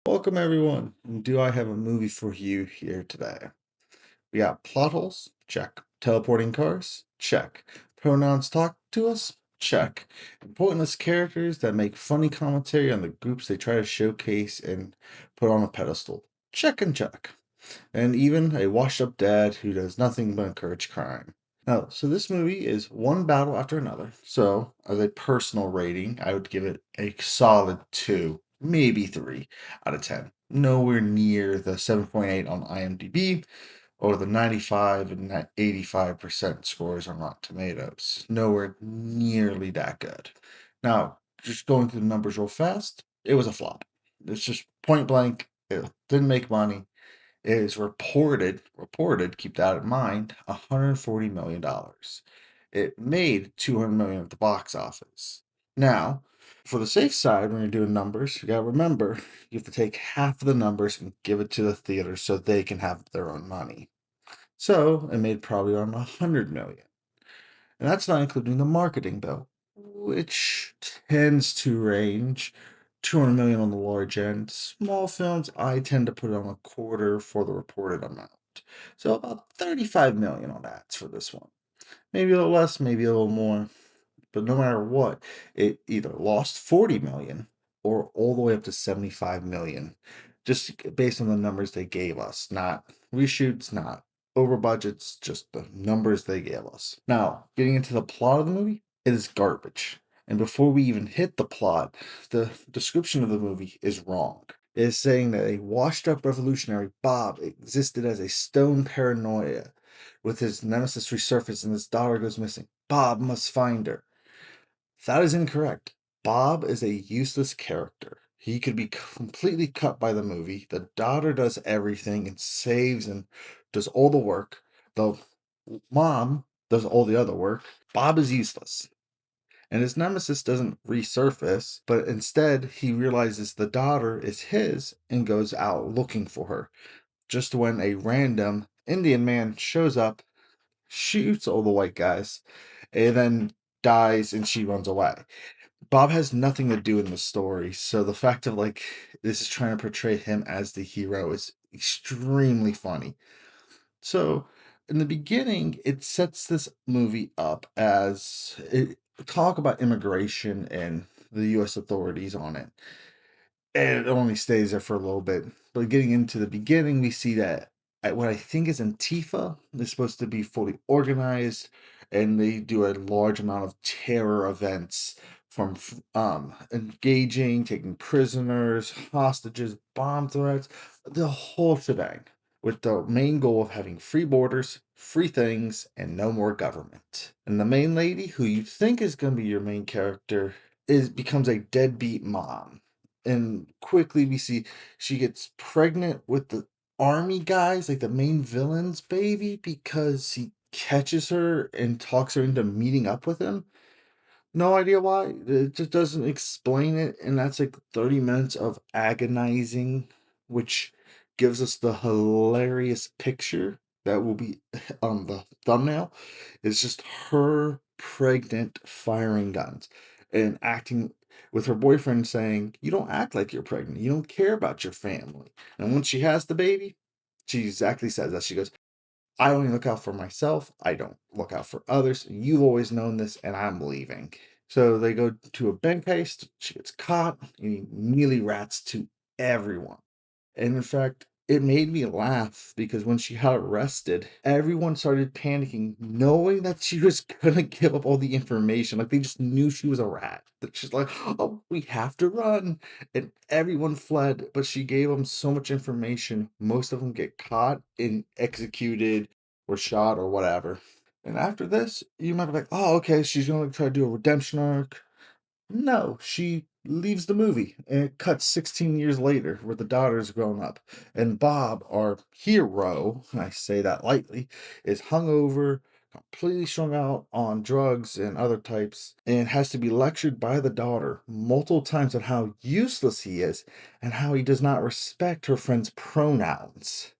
Welcome, everyone. Do I have a movie for you here today? We got plot holes? Check. Teleporting cars? Check. Pronouns talk to us? Check. And pointless characters that make funny commentary on the groups they try to showcase and put on a pedestal? Check and check. And even a washed up dad who does nothing but encourage crime. Now, so this movie is one battle after another. So, as a personal rating, I would give it a solid 2, maybe 3 out of 10. Nowhere near the 7.8 on IMDb or the 95 and 85% scores on Rotten Tomatoes. Nowhere nearly that good. Now, just going through the numbers real fast, it was a flop. It's just point blank. It didn't make money. It is reported, keep that in mind, $140 million. It made 200 million at the box office. Now, for the safe side, when you're doing numbers, you gotta remember you have to take half of the numbers and give it to the theater so they can have their own money. So it made probably around 100 million. And that's not including the marketing though, which tends to range 200 million on the large end. Small films, I tend to put it on a quarter for the reported amount. So about 35 million on ads for this one. Maybe a little less, maybe a little more. But no matter what, it either lost 40 million or all the way up to 75 million, just based on the numbers they gave us, not reshoots, not over budgets, just the numbers they gave us. Now, getting into the plot of the movie, it is garbage. And before we even hit the plot, the description of the movie is wrong. It is saying that a washed up revolutionary, Bob, existed as a stone paranoia. With his nemesis resurfaced and his daughter goes missing, Bob must find her. That is incorrect. Bob is a useless character. He could be completely cut by the movie. The daughter does everything and saves and does all the work. The mom does all the other work. Bob is useless. And his nemesis doesn't resurface, but instead he realizes the daughter is his and goes out looking for her. Just when a random Indian man shows up, shoots all the white guys, and then dies and she runs away. Bob has nothing to do in the story, so the fact of like this is trying to portray him as the hero is extremely funny. So in the beginning, it sets this movie up as it talk about immigration and the US authorities on it. And it only stays there for a little bit. But getting into the beginning, we see that what I think is Antifa is supposed to be fully organized, and they do a large amount of terror events from engaging, taking prisoners, hostages, bomb threats, the whole shebang, with the main goal of having free borders, free things, and no more government. And the main lady, who you think is going to be your main character, is becomes a deadbeat mom, and quickly we see she gets pregnant with the army guys, like the main villain's baby, because he catches her and talks her into meeting up with him. No idea why. It just doesn't explain it, and that's like 30 minutes of agonizing, which gives us the hilarious picture that will be on the thumbnail. It's just her pregnant firing guns and acting with her boyfriend saying, "You don't act like you're pregnant. You don't care about your family." And when she has the baby, she exactly says that. She goes, "I only look out for myself. I don't look out for others. You've always known this, and I'm leaving." So they go to a bank heist. She gets caught, and he immediately rats to everyone. And in fact, it made me laugh because when she got arrested, everyone started panicking, knowing that she was gonna give up all the information. Like they just knew she was a rat. That she's like, "Oh, we have to run," and everyone fled. But she gave them so much information. Most of them get caught and executed, or shot, or whatever. And after this, you might be like, "Oh, okay, she's gonna try to do a redemption arc." No, she leaves the movie and it cuts 16 years later where the daughter's grown up. And Bob, our hero, and I say that lightly, is hungover, completely strung out on drugs and other types, and has to be lectured by the daughter multiple times on how useless he is and how he does not respect her friend's pronouns.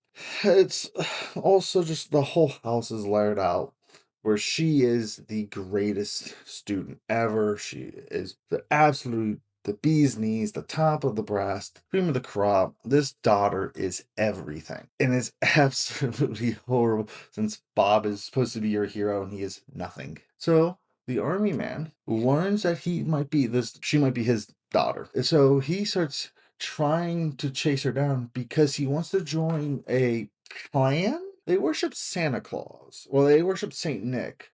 It's also just the whole house is layered out where she is the greatest student ever. She is the absolute the bee's knees, the top of the breast, cream of the crop. This daughter is everything. And it's absolutely horrible since Bob is supposed to be your hero and he is nothing. So the army man learns that she might be his daughter. And so he starts trying to chase her down because he wants to join a clan. They worship Santa Claus. Well, they worship Saint Nick,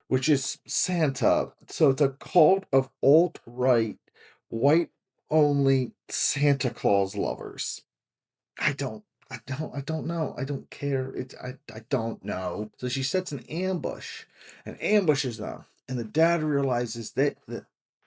which is Santa. So it's a cult of alt-right, white-only Santa Claus lovers. I don't know. I don't care. I don't know. So she sets an ambush and ambushes them. And the dad realizes that the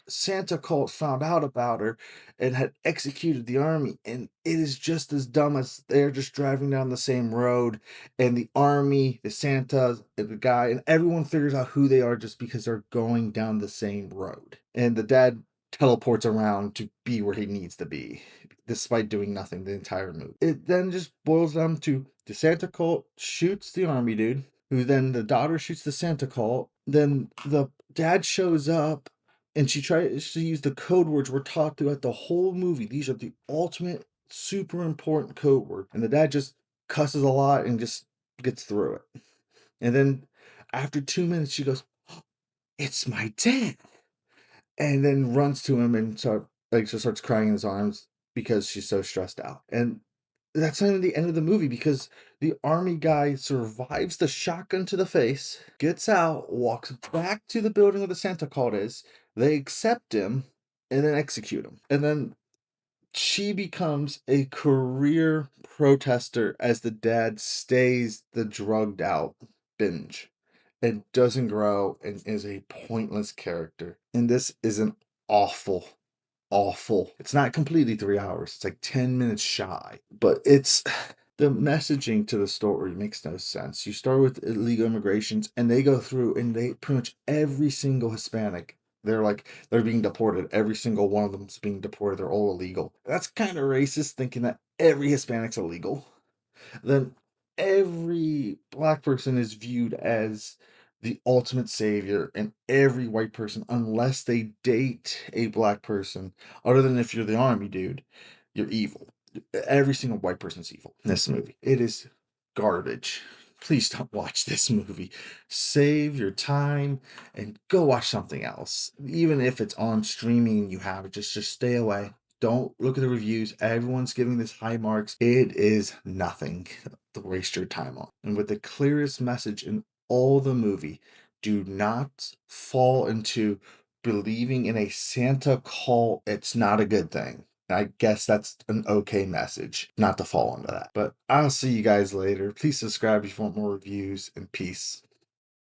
Santa cult found out about her and had executed the army. And it is just as dumb as they're just driving down the same road. And the army, the Santa, and the guy, and everyone figures out who they are just because they're going down the same road. And the dad teleports around to be where he needs to be, despite doing nothing the entire movie. It then just boils down to the Santa cult shoots the army dude, who then the daughter shoots the Santa cult. Then the dad shows up and she tries to use the code words we're taught throughout the whole movie. These are the ultimate, super important code word. And the dad just cusses a lot and just gets through it. And then after 2 minutes, she goes, "Oh, it's my dad." And then runs to him and just starts crying in his arms because she's so stressed out. And that's not even the end of the movie because the army guy survives the shotgun to the face, gets out, walks back to the building where the Santa Claus is. They accept him and then execute him. And then she becomes a career protester as the dad stays the drugged out binge and doesn't grow and is a pointless character. And this is an awful, awful. It's not completely 3 hours. It's like 10 minutes shy, but it's the messaging to the story makes no sense. You start with illegal immigrations and they go through and they pretty much every single Hispanic, they're being deported. Every single one of them is being deported. They're all illegal. That's kind of racist thinking that every Hispanic's illegal. Then every black person is viewed as the ultimate savior, and every white person, unless they date a black person, other than if you're the army dude, you're evil. Every single white person's evil in this movie. It is garbage. Please don't watch this movie. Save your time and go watch something else. Even if it's on streaming and you have it, just stay away. Don't look at the reviews. Everyone's giving this high marks. It is nothing to waste your time on. And with the clearest message in all the movie, do not fall into believing in a Santa cult. It's not a good thing. I guess that's an okay message, not to fall into that. But I'll see you guys later. Please subscribe if you want more reviews, and peace.